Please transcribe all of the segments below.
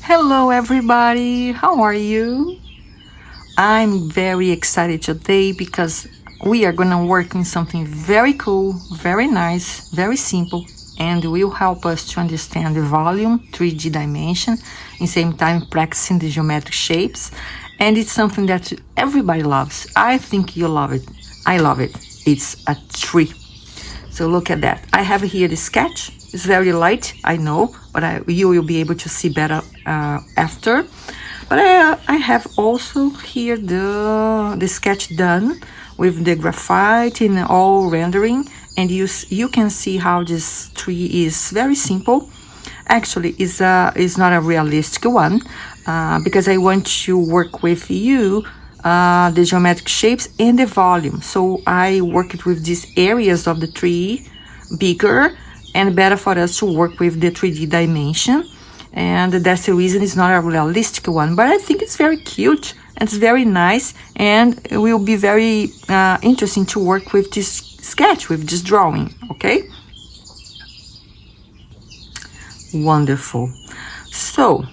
Hello everybody, how are you? I'm very excited today because we are gonna work on something very cool, very nice, very simple, and will help us to understand the volume, 3D dimension, in same time practicing the geometric shapes. And it's something that everybody loves. I think you love it. I love it. It's a tree. So look at that. I have here the sketch. It's very light, I know, but you will be able to see better after. But I have also here the sketch done with the graphite and all rendering, and you can see how this tree is very simple. Actually, it's not a realistic one because I want to work with you the geometric shapes and the volume. So I worked with these areas of the tree bigger and better for us to work with the 3D dimension. And that's the reason it's not a realistic one. But I think it's very cute and it's very nice, and it will be very interesting to work with this sketch, with this drawing, okay? Wonderful. So,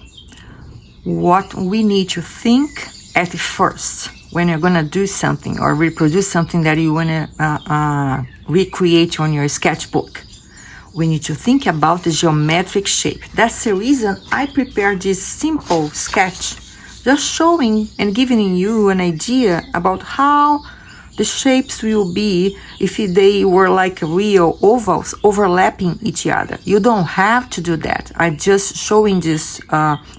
what we need to think at first when you're gonna do something or reproduce something that you wanna recreate on your sketchbook, we need to think about the geometric shape. That's the reason I prepared this simple sketch, just showing and giving you an idea about how the shapes will be if they were like real ovals overlapping each other. You don't have to do that. I'm just showing this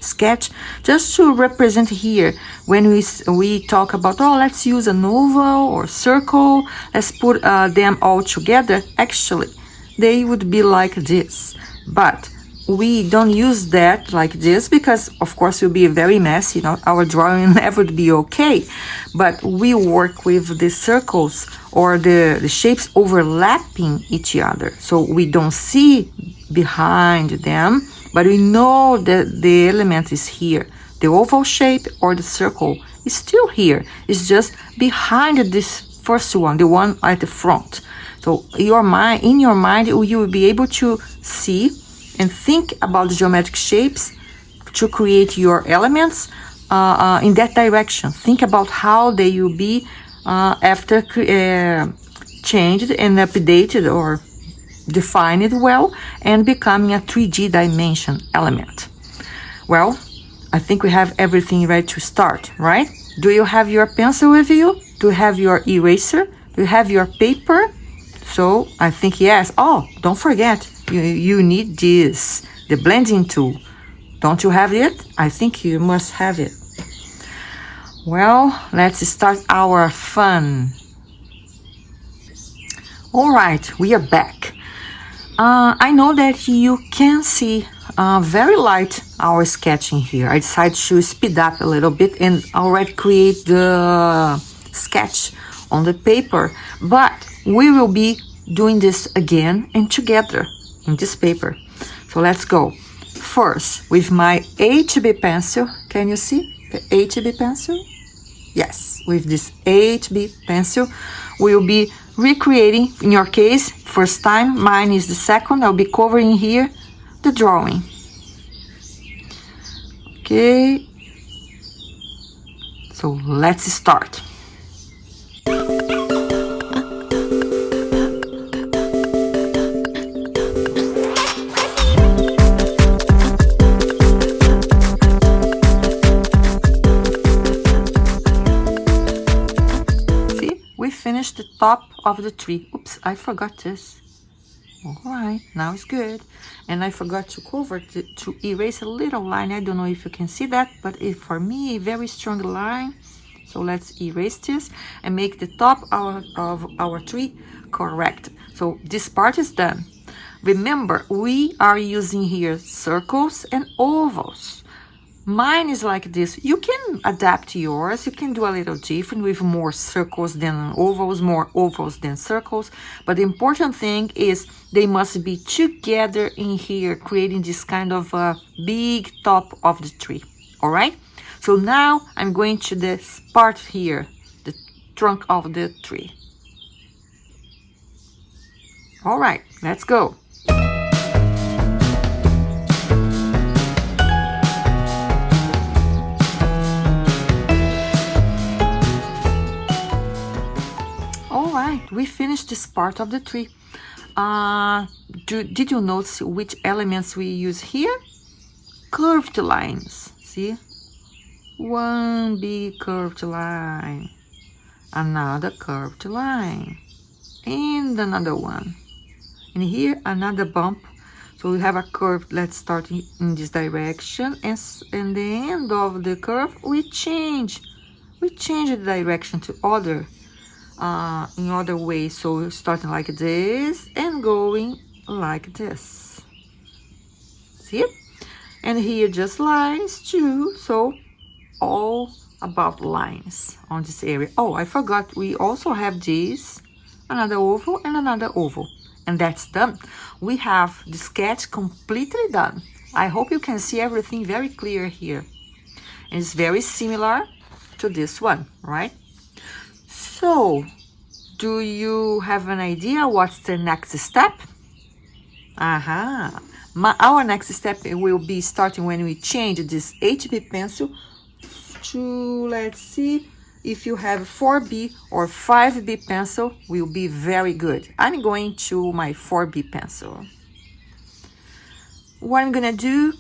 sketch just to represent here when we talk about, oh, let's use an oval or circle, let's put them all together. Actually, they would be like this, but we don't use that like this because of course it will be very messy, our drawing never would be okay. But we work with the circles or the shapes overlapping each other, so we don't see behind them, but we know that the element is here. The oval shape or the circle is still here, it's just behind this first one, the one at the front. So in your mind, you will be able to see and think about the geometric shapes to create your elements in that direction. Think about how they will be after changed and updated or defined well and becoming a 3D dimension element. Well, I think we have everything ready to start, right? Do you have your pencil with you? Do you have your eraser? Do you have your paper? So I think yes. Oh, don't forget, you need this, the blending tool. Don't you have it? I think you must have it. Well, let's start our fun. All right, we are back. I know that you can see very light our sketching here. I decided to speed up a little bit and already create the sketch on the paper, but we will be doing this again and together in this paper. So let's go. First, with my HB pencil, can you see the HB pencil? Yes, with this HB pencil, we will be recreating, in your case, first time, mine is the second, I'll be covering here the drawing. Okay, so let's start. Finish the top of the tree. Oops, I forgot this. All right, now it's good. And I forgot to cover to erase a little line. I don't know if you can see that, but for me, a very strong line. So let's erase this and make the top of our tree correct. So this part is done. Remember, we are using here circles and ovals. Mine is like this. You can adapt yours. You can do a little different with more circles than ovals, more ovals than circles. But the important thing is they must be together in here, creating this kind of a big top of the tree. All right? So now I'm going to this part here, the trunk of the tree. All right, let's go. finished this part of the tree. Did you notice which elements we use here? Curved lines. See? One big curved line. Another curved line. And another one. And here, another bump. So we have a curve. Let's start in this direction. And the end of the curve, we change the direction to in other ways. So starting like this and going like this. See it? And here just lines too. So all about lines on this area. Oh, I forgot. We also have this, another oval and another oval. And that's done. We have the sketch completely done. I hope you can see everything very clear here. And it's very similar to this one, right? So, do you have an idea what's the next step? Our next step will be starting when we change this HB pencil to, let's see, if you have 4B or 5B pencil, will be very good. I'm going to my 4B pencil. What I'm gonna do,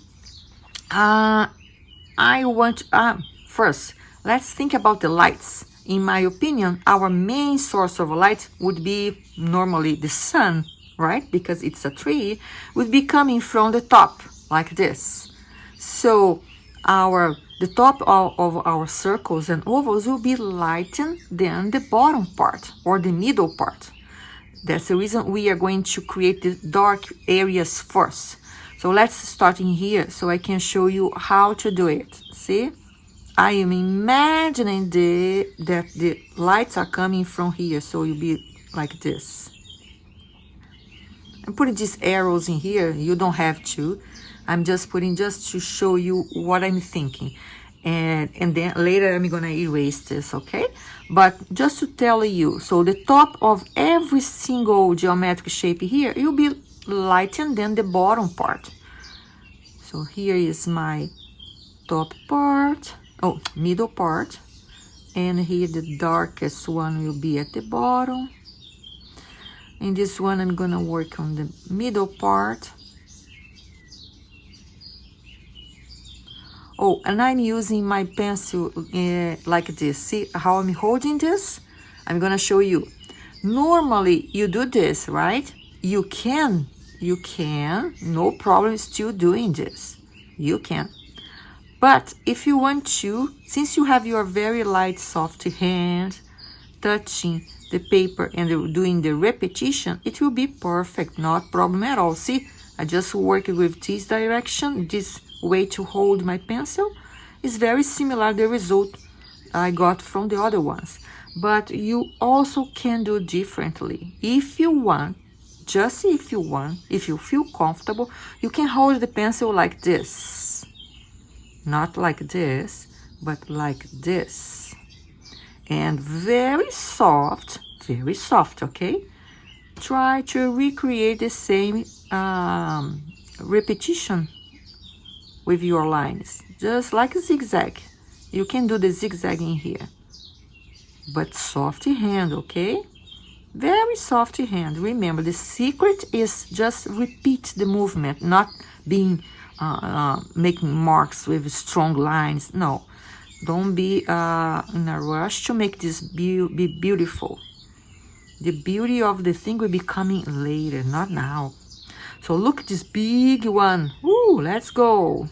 first, let's think about the lights. In my opinion, our main source of light would be normally the sun, right? Because it's a tree, would be coming from the top, like this. So the top of our circles and ovals will be lighter than the bottom part or the middle part. That's the reason we are going to create the dark areas first. So let's start in here so I can show you how to do it. See? I am imagining that the lights are coming from here, so you'll be like this. I'm putting these arrows in here. You don't have to. I'm just putting just to show you what I'm thinking. And then later I'm gonna erase this, okay? But just to tell you, so the top of every single geometric shape here, it will be lighter than the bottom part. So here is my top part, middle part. And here the darkest one will be at the bottom. In this one, I'm gonna work on the middle part. Oh, and I'm using my pencil like this. See how I'm holding this? I'm gonna show you. Normally, you do this, right? You can, no problem still doing this. You can. But if you want to, since you have your very light, soft hand, touching the paper and doing the repetition, it will be perfect, not problem at all. See, I just work with this direction, this way to hold my pencil is very similar the result I got from the other ones. But you also can do differently. If you want, just if you want, if you feel comfortable, you can hold the pencil like this. Not like this, but like this. And very soft, okay? Try to recreate the same repetition with your lines, just like a zigzag. You can do the zigzag in here, but soft hand, okay? Very soft hand. Remember, the secret is just repeat the movement, not being making marks with strong lines. No, don't be in a rush to make this be beautiful. The beauty of the thing will be coming later, not now. So look at this big one. Woo, let's go.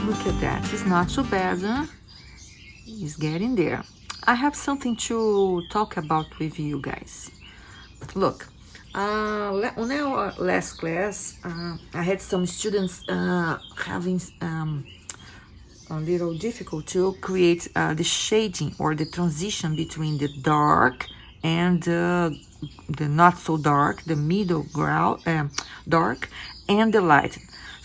Look at that. It's not so bad, huh? Is getting there. I have something to talk about with you guys. Look, on our last class, I had some students having a little difficult to create the shading or the transition between the dark and the not so dark, the middle dark and the light.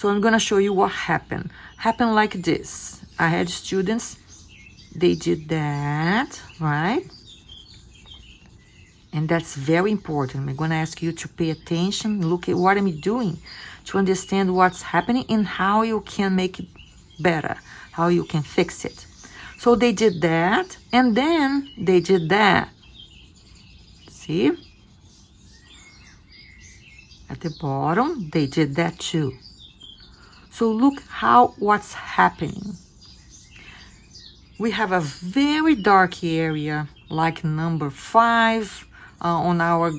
So I'm gonna show you what happened. Happened like this. I had students, they did that, right? And that's very important. I'm gonna ask you to pay attention, look at what I'm doing, to understand what's happening and how you can make it better, how you can fix it. So they did that, and then they did that. See? At the bottom, they did that too. So look what's happening. We have a very dark area, like number 5 on our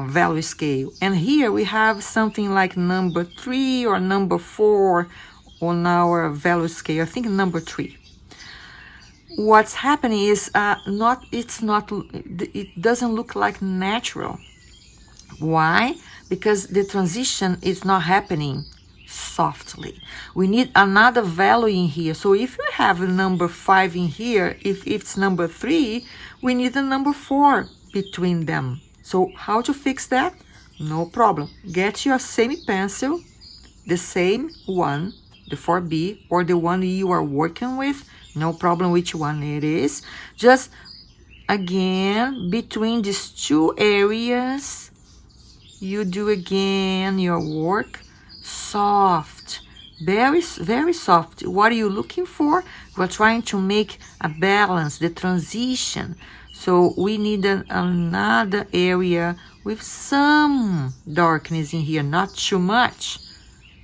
value scale. And here we have something like number 3 or number 4 on our value scale. I think number 3. What's happening is it doesn't look like natural. Why? Because the transition is not happening softly. We need another value in here. So if we have a number 5 in here, if it's number 3, we need a number 4 between them. So how to fix that? No problem. Get your same pencil, the same one, the 4B, or the one you are working with. No problem which one it is. Just again, between these two areas, you do again your work. Soft, very, very soft. What are you looking for? We're trying to make a balance, the transition. So we need another area with some darkness in here, not too much,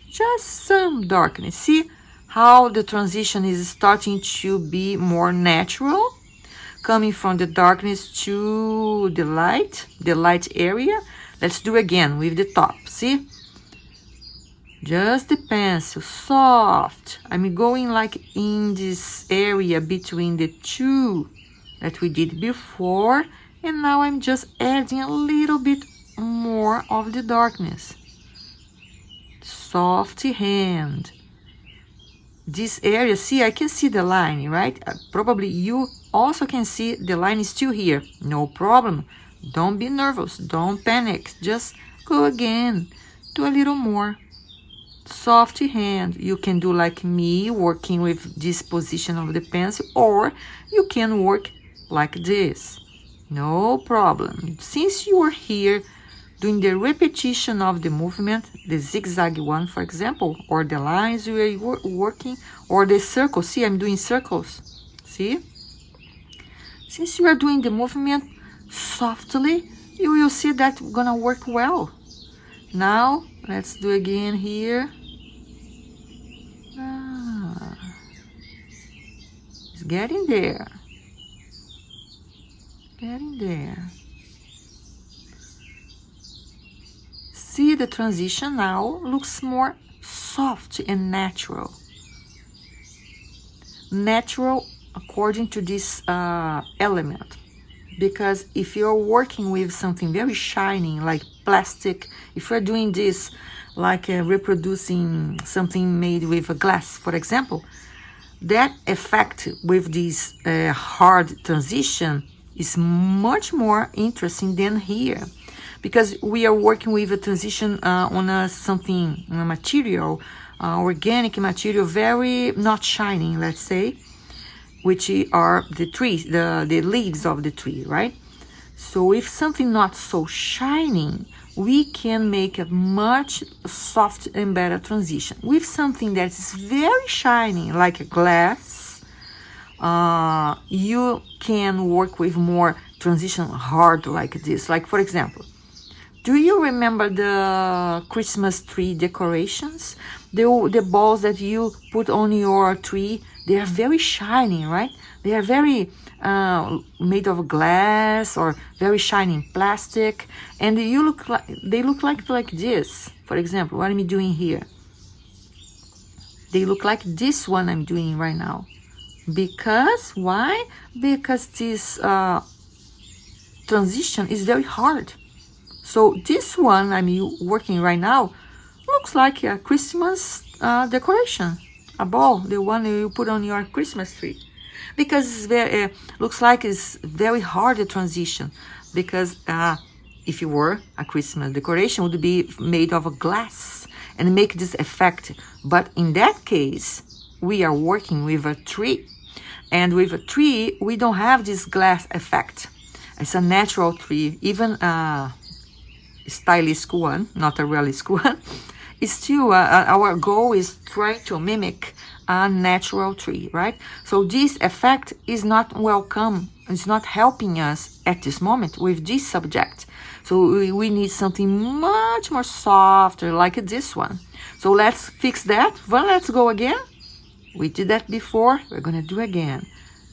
just some darkness. See how the transition is starting to be more natural, coming from the darkness to the light area. Let's do again with the top, see? Just the pencil, soft. I'm going like in this area between the two that we did before, and now I'm just adding a little bit more of the darkness. Soft hand. This area, see, I can see the line, right? Probably you also can see the line is still here. No problem. Don't be nervous. Don't panic. Just go again. Do a little more. Soft hand. You can do like me, working with this position of the pencil, or you can work like this. No problem. Since you are here doing the repetition of the movement, the zigzag one, for example, or the lines you are working, or the circles. See, I'm doing circles. See? Since you are doing the movement softly, you will see that gonna work well. Now, let's do again here. It's getting there. Getting there. See, the transition now looks more soft and natural. Natural according to this element. Because if you're working with something very shiny, like plastic, if you're doing this like reproducing something made with a glass, for example, that effect with this hard transition is much more interesting than here. Because we are working with a transition on a material, organic material, very not shining, let's say, which are the trees, the leaves of the tree, right? So if something not so shining, we can make a much soft and better transition. With something that is very shiny, like a glass, you can work with more transition hard like this. Like, for example, do you remember the Christmas tree decorations? The balls that you put on your tree, they are very shiny, right? They are very made of glass or very shiny plastic, and they look like this. For example, what I'm doing here, they look like this one I'm doing right now. Because why? Because this transition is very hard. So this one I'm working right now looks like a Christmas decoration, a ball, the one you put on your Christmas tree. Because it's very, looks like it's very hard to transition. Because if you were a Christmas decoration, it would be made of a glass. and make this effect. But in that case, we are working with a tree. And with a tree, we don't have this glass effect. It's a natural tree, even a stylish one, not a realistic one. It's still, our goal is trying to mimic a natural tree, right? So this effect is not welcome. It's not helping us at this moment with this subject. So we need something much more softer like this one. So let's fix that. Well, let's go again. We did that before. We're gonna do again.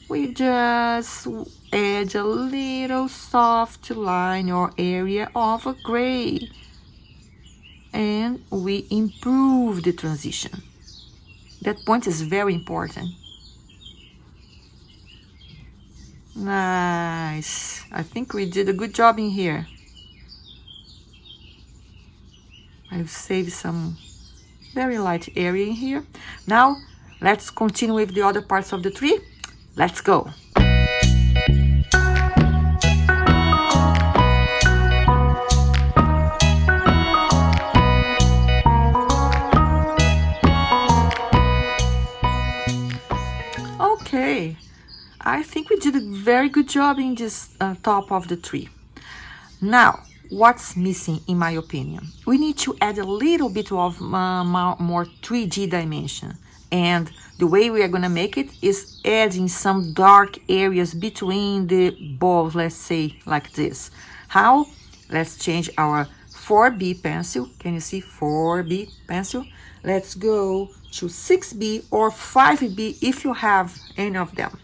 We just add a little soft line or area of a gray. And we improve the transition. That point is very important. Nice. I think we did a good job in here. I've saved some very light area in here. Now, let's continue with the other parts of the tree. Let's go. Okay, I think we did a very good job in this top of the tree. Now, what's missing in my opinion? We need to add a little bit of more 3D dimension. And the way we are gonna make it is adding some dark areas between the balls, let's say like this. How? Let's change our 4B pencil. Can you see 4B pencil? Let's go to 6B or 5B if you have any of them.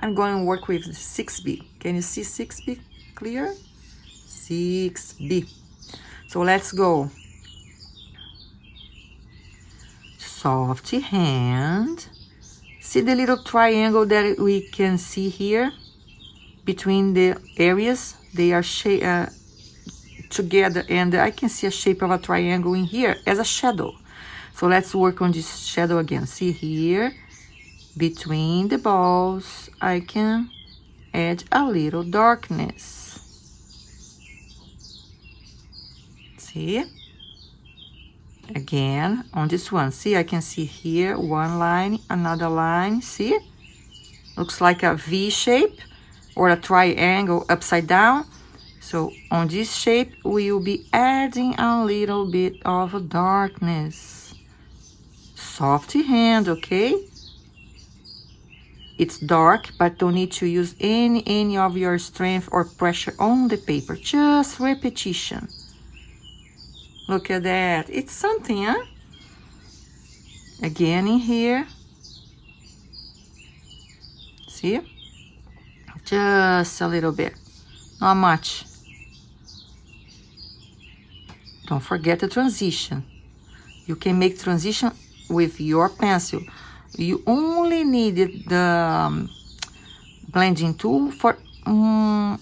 I'm going to work with 6B. Can you see 6B clear? 6B. So let's go. Soft hand. See the little triangle that we can see here between the areas? They are together, and I can see a shape of a triangle in here as a shadow. So let's work on this shadow again. See here, between the balls, I can add a little darkness. See? Again, on this one, see, I can see here one line, another line, see? Looks like a V shape or a triangle upside down. So on this shape, we will be adding a little bit of a darkness. Soft hand, okay? It's dark, but don't need to use any of your strength or pressure on the paper. Just repetition. Look at that. It's something, huh? Again in here. See? Just a little bit. Not much. Don't forget the transition. You can make transition with your pencil. You only needed the blending tool for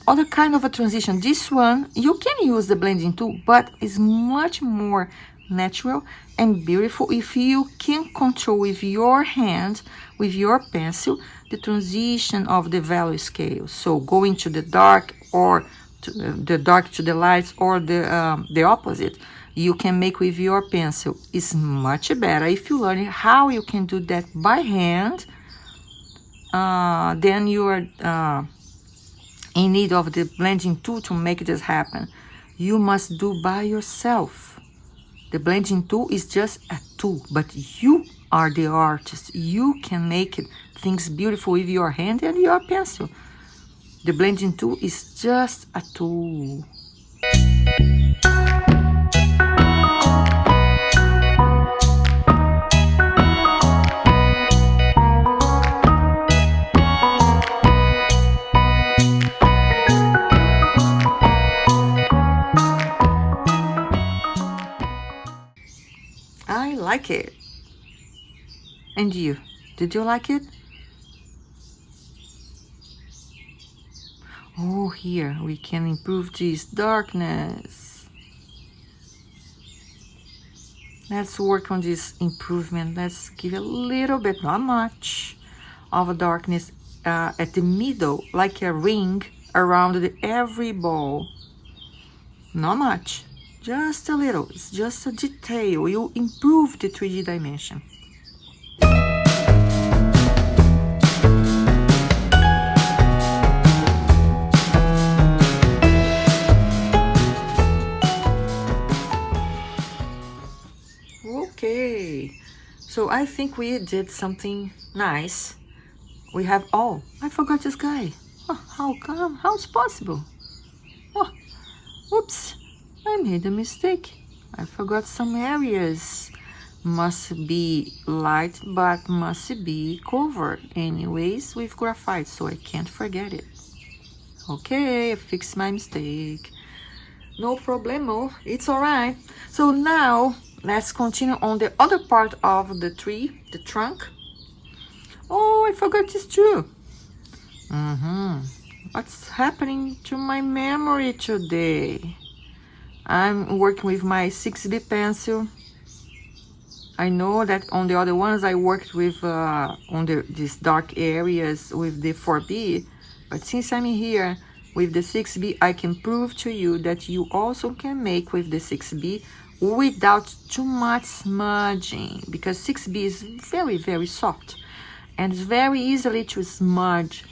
other kind of a transition. This one, you can use the blending tool, but it's much more natural and beautiful if you can control with your hand, with your pencil, the transition of the value scale. So going to the dark or to the dark to the lights or the opposite. You can make with your pencil. It's much better if you learn how you can do that by hand. Then you are in need of the blending tool to make this happen. You must do by yourself. The blending tool is just a tool, but you are the artist. You can make things beautiful with your hand and your pencil. The blending tool is just a tool. I like it. And you? Did you like it? Oh, here we can improve this darkness. Let's work on this improvement. Let's give a little bit, not much, of a darkness at the middle, like a ring around every ball. Not much, Just a little, it's just a detail. You improve the 3D dimension. Okay, so I think we did something nice. We have, oh, I forgot this guy. Oh, how come? How's possible? Oh, oops, I made a mistake. I forgot some areas. Must be light, but must be covered anyways with graphite, so I can't forget it. Okay, I fixed my mistake. No problemo, it's all right. So now let's continue on the other part of the tree, the trunk. Oh, I forgot this too. What's happening to my memory today? I'm working with my 6B pencil. I know that on the other ones I worked with on these dark areas with the 4B, but since I'm here with the 6B, I can prove to you that you also can make with the 6B without too much smudging, because 6B is very, very soft and it's very easily to smudge.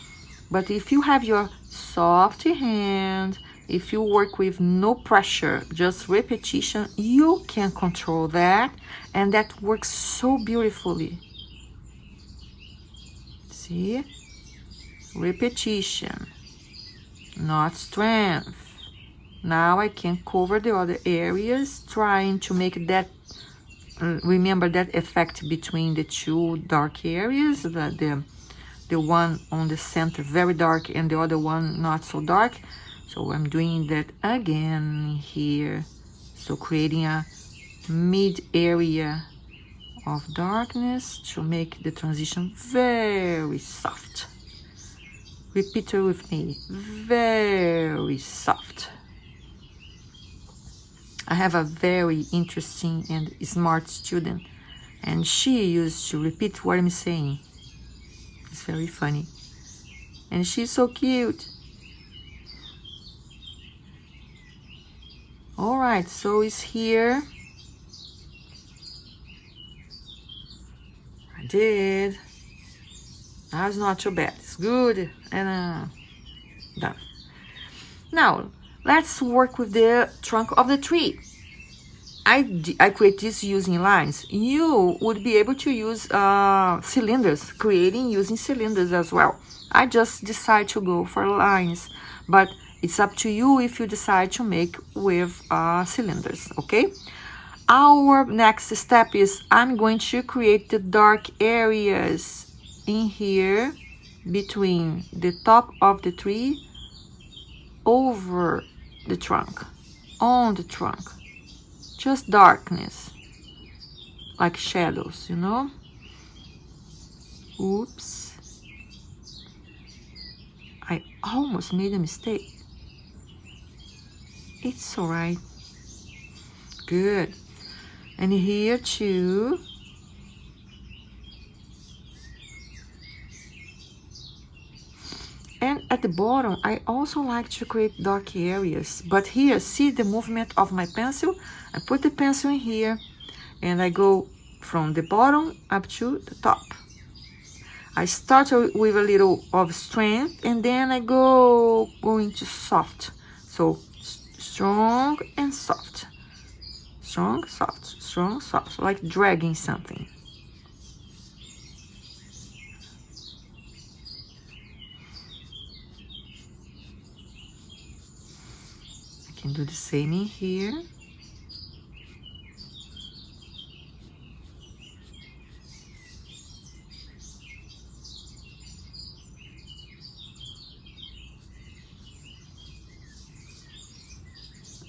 But if you have your soft hand, if you work with no pressure, just repetition, you can control that, and that works so beautifully. See? Repetition, not strength. Now I can cover the other areas, trying to make that, remember that effect between the two dark areas, the one on the center very dark and the other one not so dark. So I'm doing that again here. So creating a mid area of darkness to make the transition very soft. Repeat it with me, very soft. I have a very interesting and smart student, and she used to repeat what I'm saying. It's very funny. And she's so cute. All right, so it's here. I did. That's not too bad. It's good. And done. Now, let's work with the trunk of the tree. I create this using lines. You would be able to use cylinders, creating using cylinders as well. I just decide to go for lines, but it's up to you if you decide to make with cylinders, okay? Our next step is I'm going to create the dark areas in here between the top of the tree over the trunk, on the trunk. Just darkness, like shadows, you know? Oops. I almost made a mistake. It's all right. Good. And here too. And at the bottom, I also like to create dark areas. But here, see the movement of my pencil? I put the pencil in here and I go from the bottom up to the top. I start with a little of strength and then I go into soft. So strong and soft. Strong, soft, strong, soft, like dragging something. I can do the same in here.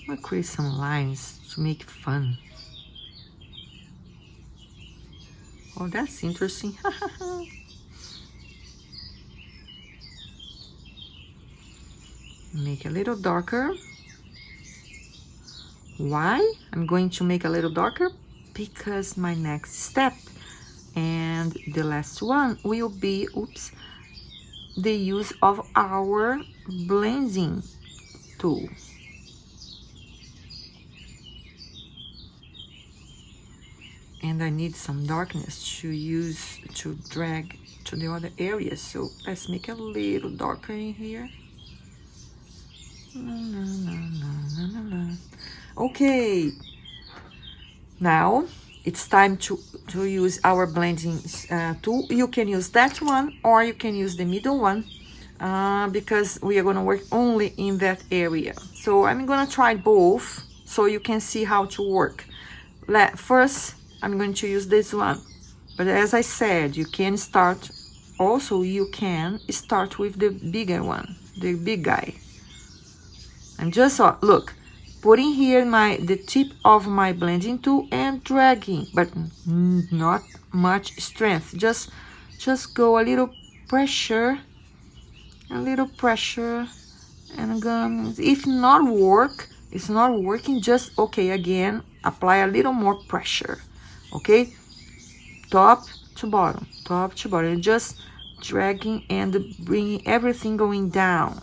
I'll create some lines to make it fun. Oh, that's interesting. Make a little darker. Why I'm going to make a little darker? Because my next step and the last one will be, the use of our blending tool. and I need some darkness to drag to the other areas. So let's make a little darker in here. Okay, now it's time to use our blending tool. You can use that one or you can use the middle one because we are going to work only in that area. So I'm going to try both so you can see how to work. First, I'm going to use this one, but as I said, you can start with the bigger one, the big guy. I'm just look, putting here the tip of my blending tool and dragging, but not much strength. Just go a little pressure, and again, if it's not working, just okay, again, apply a little more pressure. Okay, top to bottom, and just dragging and bringing everything going down.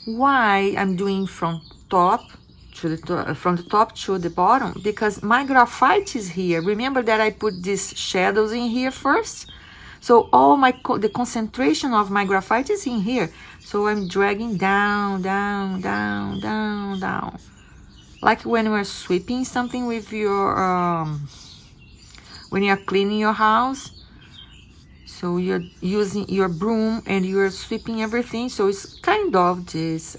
Why I'm doing from the top to the bottom? Because my graphite is here. Remember that I put these shadows in here first, so all the concentration of my graphite is in here. So I'm dragging down, like when we're sweeping something with your when you're cleaning your house. So you're using your broom and you're sweeping everything. So it's kind of this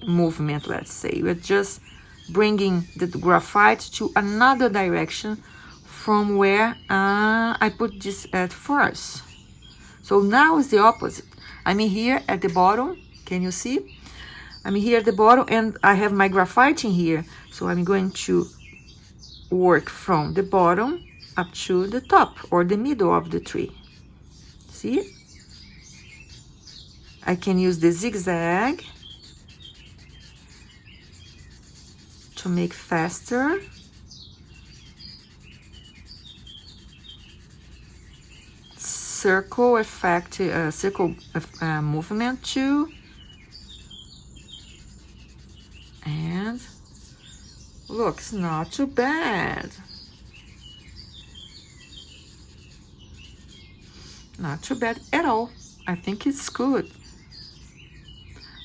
movement, let's say. We're just bringing the graphite to another direction from where I put this at first. So now it's the opposite. I'm here at the bottom. Can you see? I'm here at the bottom and I have my graphite in here. So I'm going to work from the bottom up to the top or the middle of the tree. See? I can use the zigzag to make faster. Circle effect, movement too. And looks not too bad. Not too bad at all. I think it's good.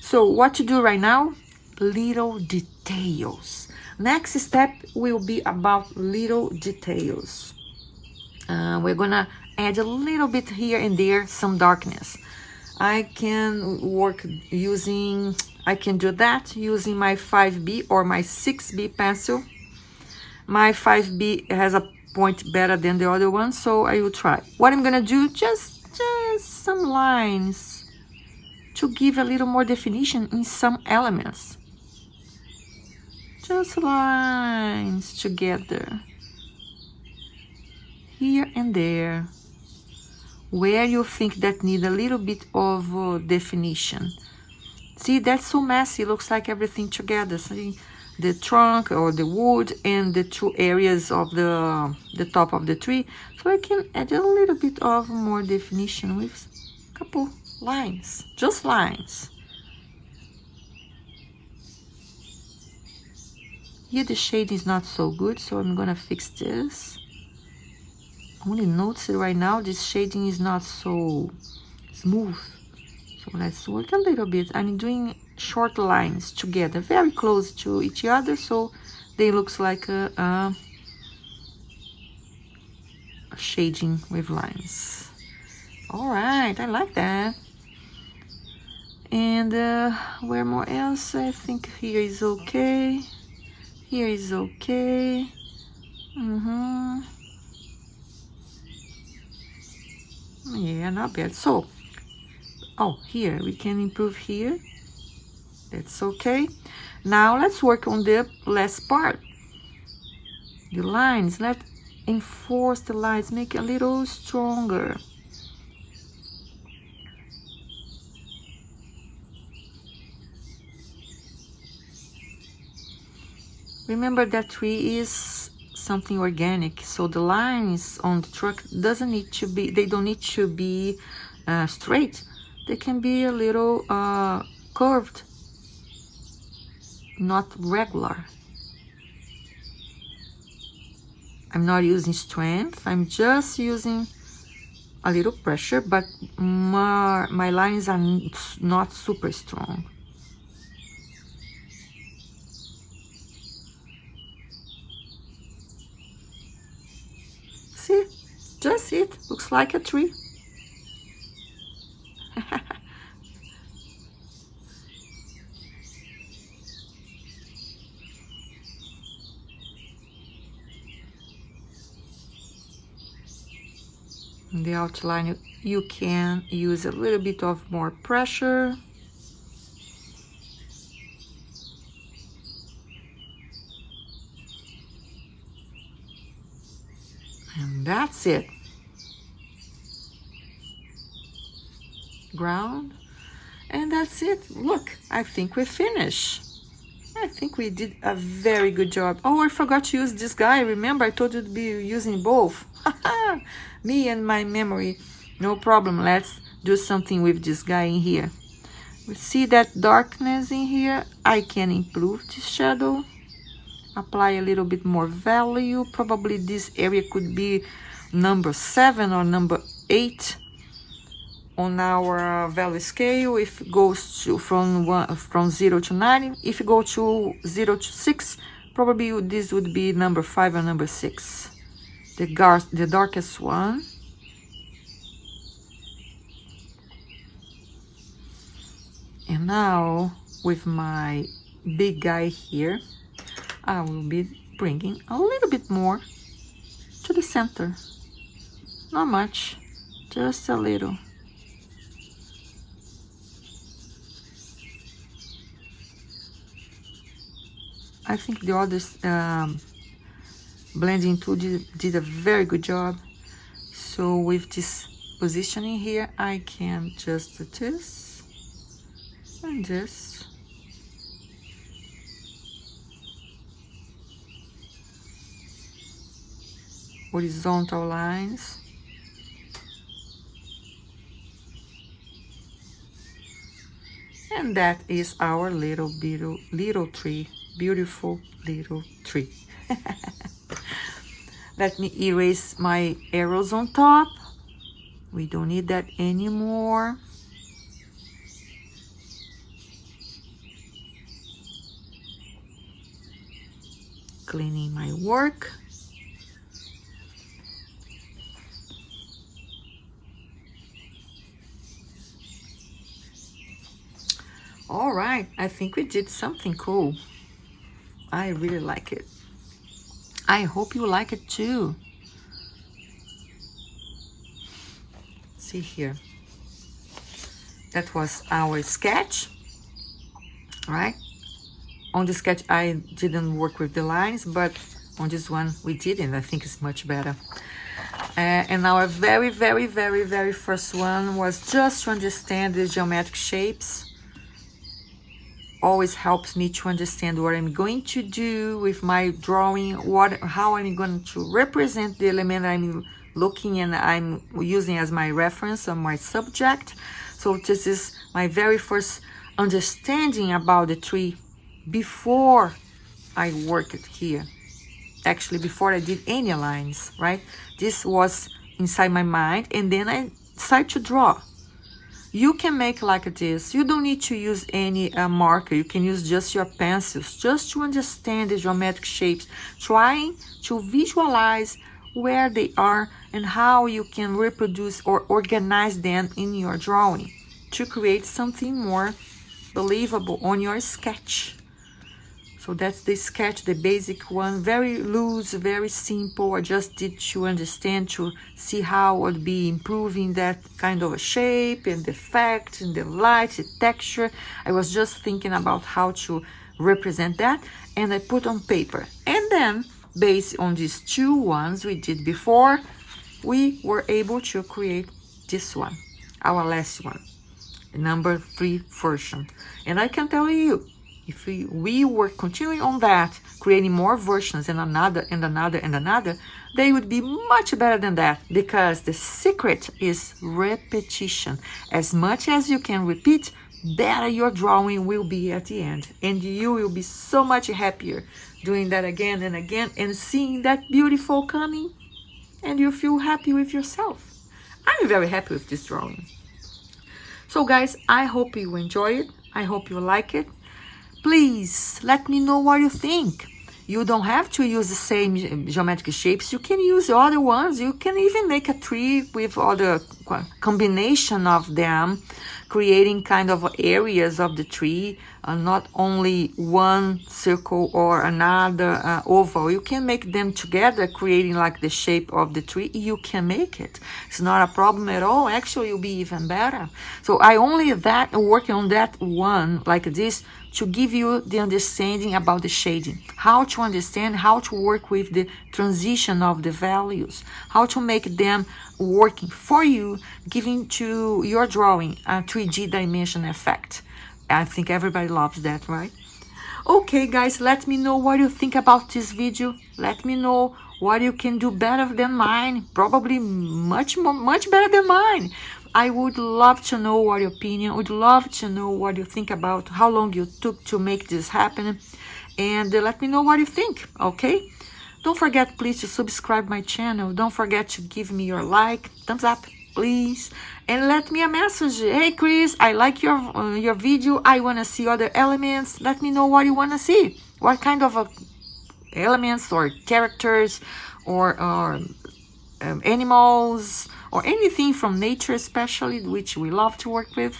So what to do right now? Little details. Next step will be about little details. We're gonna add a little bit here and there, some darkness. I can do that using my 5B or my 6B pencil. My 5B has a point better than the other one, so I will try. What I'm gonna do, just some lines to give a little more definition in some elements. Just lines together, here and there, where you think that need a little bit of definition. See, that's so messy, looks like everything together. See, the trunk or the wood and the two areas of the top of the tree. So I can add a little bit of more definition with a couple lines, just lines. Here the shade is not so good, so I'm gonna fix this. Only notice right now this shading is not so smooth. So let's work a little bit. I'm doing short lines together, very close to each other, so they looks like a shading with lines. All right, I like that. And where more else? I think here is okay. Here is okay. Yeah, not bad. So, here we can improve here. That's okay. Now let's work on the last part. The lines, let's enforce the lines, make it a little stronger. Remember that tree is something organic, so the lines on the truck don't need to be straight. They can be a little curved, not regular. I'm not using strength, I'm just using a little pressure, but my lines are not super strong. See, just it looks like a tree. In the outline, you can use a little bit of more pressure. And that's it. Ground. And that's it. Look, I think we finished. I think we did a very good job. Oh, I forgot to use this guy. Remember, I told you to be using both. Me and my memory. No problem. Let's do something with this guy in here. We see that darkness in here. I can improve this shadow. Apply a little bit more value. Probably this area could be number 7 or number 8 on our value scale. If it goes to from 0 to 9, if you go to 0 to 6, probably this would be number 5 or number 6. The darkest one. And now with my big guy here, I will be bringing a little bit more to the center. Not much, just a little. I think the others blending tool did a very good job. So with this positioning here, I can just do this and this. Horizontal lines. And that is our little tree. Beautiful little tree. Let me erase my arrows on top. We don't need that anymore. Cleaning my work. All right, I think we did something cool. I really like it. I hope you like it too. See here. That was our sketch, right? On the sketch, I didn't work with the lines, but on this one we did, and I think it's much better. And our very first one was just to understand the geometric shapes. Always helps me to understand what I'm going to do with my drawing, how I'm going to represent the element I'm looking and I'm using as my reference or my subject. So this is my very first understanding about the tree before I worked it here. Actually, before I did any lines, right? This was inside my mind, and then I decided to draw. You can make like this. You don't need to use any marker. You can use just your pencils, just to understand the geometric shapes, trying to visualize where they are and how you can reproduce or organize them in your drawing to create something more believable on your sketch. So that's the sketch, the basic one, very loose, very simple. I just did to understand, to see how I would be improving that kind of a shape and the effect and the light, the texture. I was just thinking about how to represent that, and I put on paper. And then, based on these two ones we did before, we were able to create this one, our last one, number 3 version. And I can tell you, if we were continuing on that, creating more versions and another and another and another, they would be much better than that, because the secret is repetition. As much as you can repeat, better your drawing will be at the end. And you will be so much happier doing that again and again and seeing that beautiful coming, and you feel happy with yourself. I'm very happy with this drawing. So guys, I hope you enjoy it. I hope you like it. Please let me know what you think. You don't have to use the same geometric shapes. You can use other ones. You can even make a tree with other combination of them, creating kind of areas of the tree, not only one circle or another oval. You can make them together, creating like the shape of the tree. You can make it. It's not a problem at all. Actually, it'll be even better. So I only working on that one like this to give you the understanding about the shading, how to understand how to work with the transition of the values, how to make them working for you, giving to your drawing a 3D dimension effect. I think everybody loves that, right? Okay, guys, let me know what you think about this video. Let me know what you can do better than mine, probably much better than mine. I would love to know what your opinion, would love to know what you think about how long you took to make this happen, and let me know what you think, okay? Don't forget, please, to subscribe my channel. Don't forget to give me your like, thumbs up, please, and let me a message. Hey, Chris, I like your video. I want to see other elements. Let me know what you want to see. What kind of elements or characters or animals or anything from nature, especially, which we love to work with,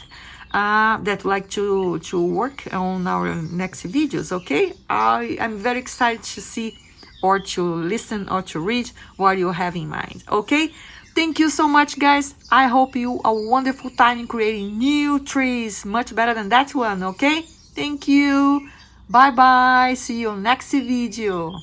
that like to work on our next videos, okay? I'm very excited to see or to listen or to read what you have in mind, okay? Thank you so much, guys. I hope you a wonderful time in creating new trees, much better than that one, okay? Thank you. Bye bye. See you next video.